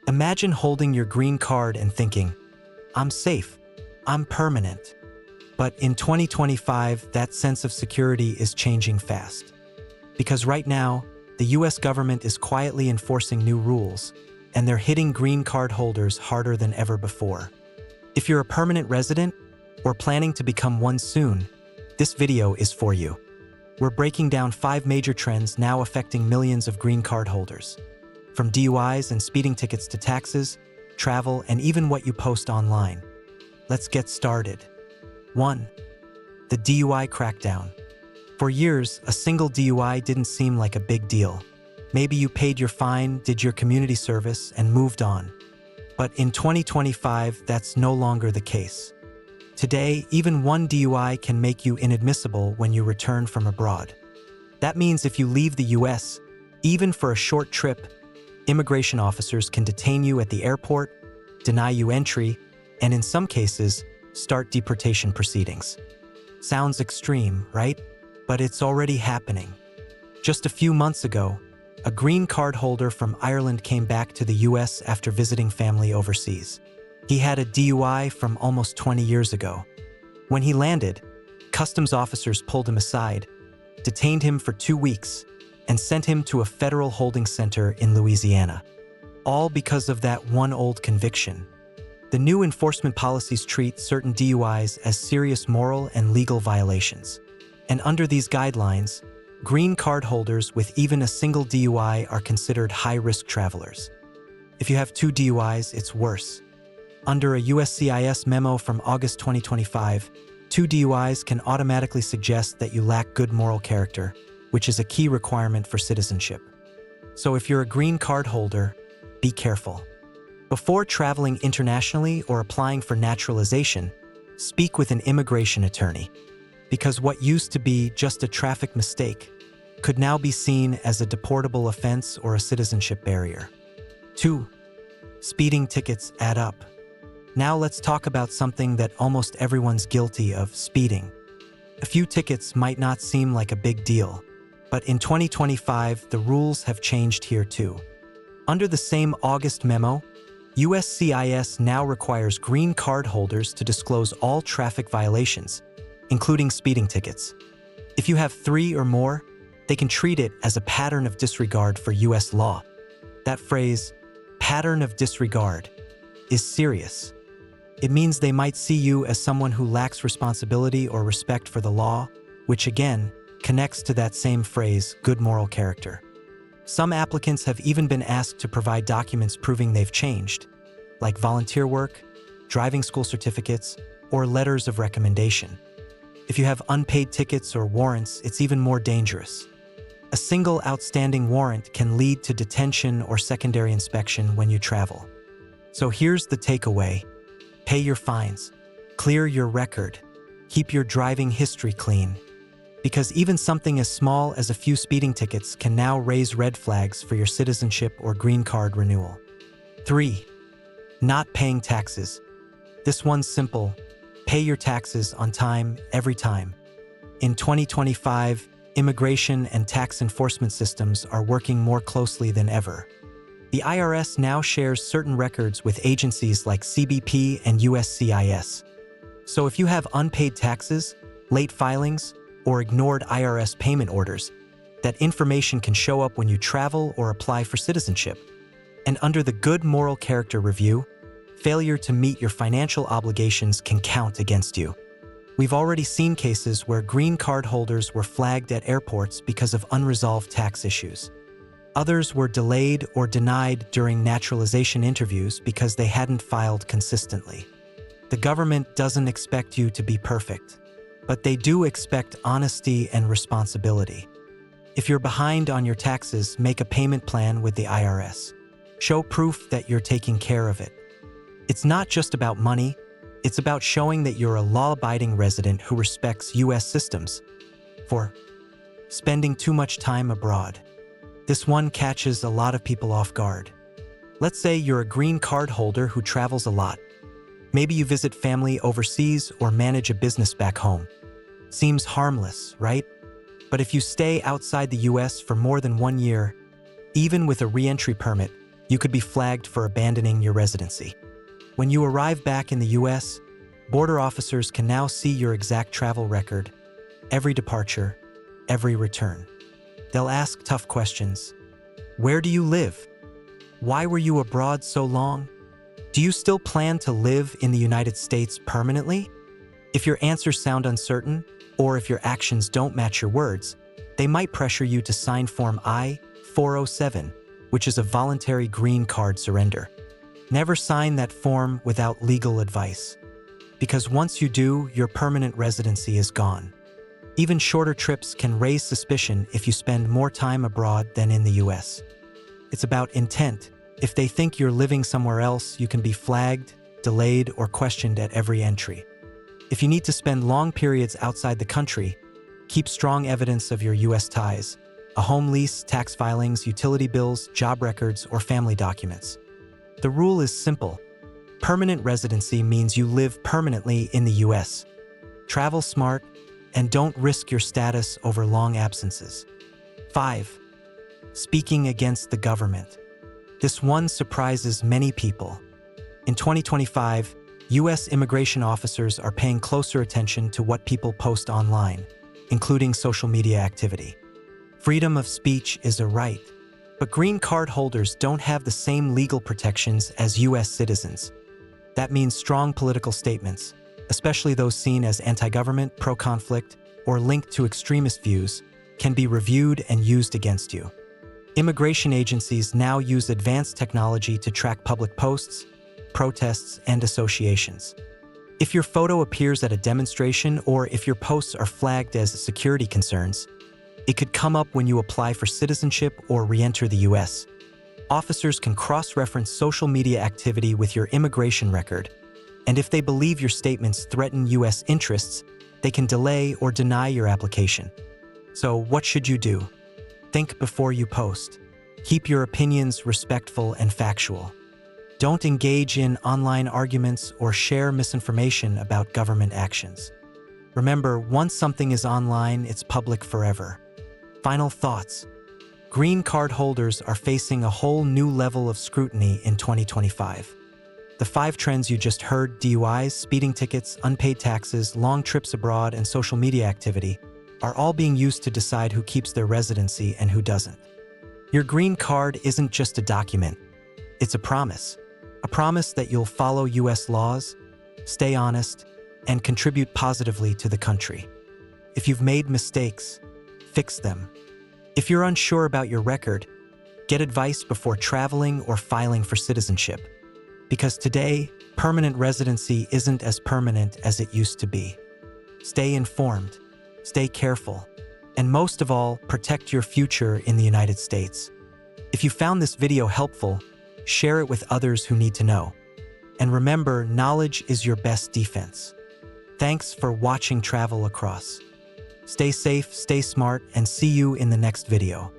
Imagine holding your green card and thinking, I'm safe, I'm permanent. But in 2025, that sense of security is changing fast. Because right now, the US government is quietly enforcing new rules, and they're hitting green card holders harder than ever before. If you're a permanent resident or planning to become one soon, this video is for you. We're breaking down 5 major trends now affecting millions of green card holders. From DUIs and speeding tickets to taxes, travel, and even what you post online. Let's get started. 1. The DUI Crackdown. For years, a single DUI didn't seem like a big deal. Maybe you paid your fine, did your community service, and moved on. But in 2025, that's no longer the case. Today, even one DUI can make you inadmissible when you return from abroad. That means if you leave the US, even for a short trip, immigration officers can detain you at the airport, deny you entry, and in some cases, start deportation proceedings. Sounds extreme, right? But it's already happening. Just a few months ago, a green card holder from Ireland came back to the US after visiting family overseas. He had a DUI from almost 20 years ago. When he landed, customs officers pulled him aside, detained him for 2 weeks, and sent him to a federal holding center in Louisiana. All because of that one old conviction. The new enforcement policies treat certain DUIs as serious moral and legal violations. And under these guidelines, green card holders with even a single DUI are considered high-risk travelers. If you have 2 DUIs, it's worse. Under a USCIS memo from August 2025, 2 DUIs can automatically suggest that you lack good moral character, which is a key requirement for citizenship. So if you're a green card holder, be careful. Before traveling internationally or applying for naturalization, speak with an immigration attorney. Because what used to be just a traffic mistake could now be seen as a deportable offense or a citizenship barrier. 2. Speeding tickets add up. Now let's talk about something that almost everyone's guilty of: speeding. A few tickets might not seem like a big deal, but in 2025, the rules have changed here too. Under the same August memo, USCIS now requires green card holders to disclose all traffic violations, including speeding tickets. If you have 3 or more, they can treat it as a pattern of disregard for US law. That phrase, pattern of disregard, is serious. It means they might see you as someone who lacks responsibility or respect for the law, which again, connects to that same phrase, good moral character. Some applicants have even been asked to provide documents proving they've changed, like volunteer work, driving school certificates, or letters of recommendation. If you have unpaid tickets or warrants, it's even more dangerous. A single outstanding warrant can lead to detention or secondary inspection when you travel. So here's the takeaway. Pay your fines, clear your record, keep your driving history clean. Because even something as small as a few speeding tickets can now raise red flags for your citizenship or green card renewal. 3. Not paying taxes. This one's simple. Pay your taxes on time, every time. In 2025, immigration and tax enforcement systems are working more closely than ever. The IRS now shares certain records with agencies like CBP and USCIS. So if you have unpaid taxes, late filings, or ignored IRS payment orders, that information can show up when you travel or apply for citizenship. And under the good moral character review, failure to meet your financial obligations can count against you. We've already seen cases where green card holders were flagged at airports because of unresolved tax issues. Others were delayed or denied during naturalization interviews because they hadn't filed consistently. The government doesn't expect you to be perfect, but they do expect honesty and responsibility. If you're behind on your taxes, make a payment plan with the IRS. Show proof that you're taking care of it. It's not just about money, it's about showing that you're a law-abiding resident who respects US systems. 4. Spending too much time abroad. This one catches a lot of people off guard. Let's say you're a green card holder who travels a lot. Maybe you visit family overseas or manage a business back home. Seems harmless, right? But if you stay outside the US for more than 1 year, even with a re-entry permit, you could be flagged for abandoning your residency. When you arrive back in the US, border officers can now see your exact travel record, every departure, every return. They'll ask tough questions. Where do you live? Why were you abroad so long? Do you still plan to live in the United States permanently? If your answers sound uncertain, or if your actions don't match your words, they might pressure you to sign Form I-407, which is a voluntary green card surrender. Never sign that form without legal advice, because once you do, your permanent residency is gone. Even shorter trips can raise suspicion if you spend more time abroad than in the US. It's about intent. If they think you're living somewhere else, you can be flagged, delayed, or questioned at every entry. If you need to spend long periods outside the country, keep strong evidence of your US ties: a home lease, tax filings, utility bills, job records, or family documents. The rule is simple. Permanent residency means you live permanently in the US. Travel smart, and don't risk your status over long absences. 5. Speaking against the government. This one surprises many people. In 2025, US immigration officers are paying closer attention to what people post online, including social media activity. Freedom of speech is a right, but green card holders don't have the same legal protections as US citizens. That means strong political statements, especially those seen as anti-government, pro-conflict, or linked to extremist views, can be reviewed and used against you. Immigration agencies now use advanced technology to track public posts, protests, and associations. If your photo appears at a demonstration or if your posts are flagged as security concerns, it could come up when you apply for citizenship or re-enter the US. Officers can cross-reference social media activity with your immigration record, and if they believe your statements threaten US interests, they can delay or deny your application. So what should you do? Think before you post. Keep your opinions respectful and factual. Don't engage in online arguments or share misinformation about government actions. Remember, once something is online, it's public forever. Final thoughts. Green card holders are facing a whole new level of scrutiny in 2025. The 5 trends you just heard, DUIs, speeding tickets, unpaid taxes, long trips abroad, and social media activity, are all being used to decide who keeps their residency and who doesn't. Your green card isn't just a document. It's a promise. A promise that you'll follow US laws, stay honest, and contribute positively to the country. If you've made mistakes, fix them. If you're unsure about your record, get advice before traveling or filing for citizenship. Because today, permanent residency isn't as permanent as it used to be. Stay informed, stay careful, and most of all, protect your future in the United States. If you found this video helpful, share it with others who need to know. And remember, knowledge is your best defense. Thanks for watching Travel Across. Stay safe, stay smart, and see you in the next video.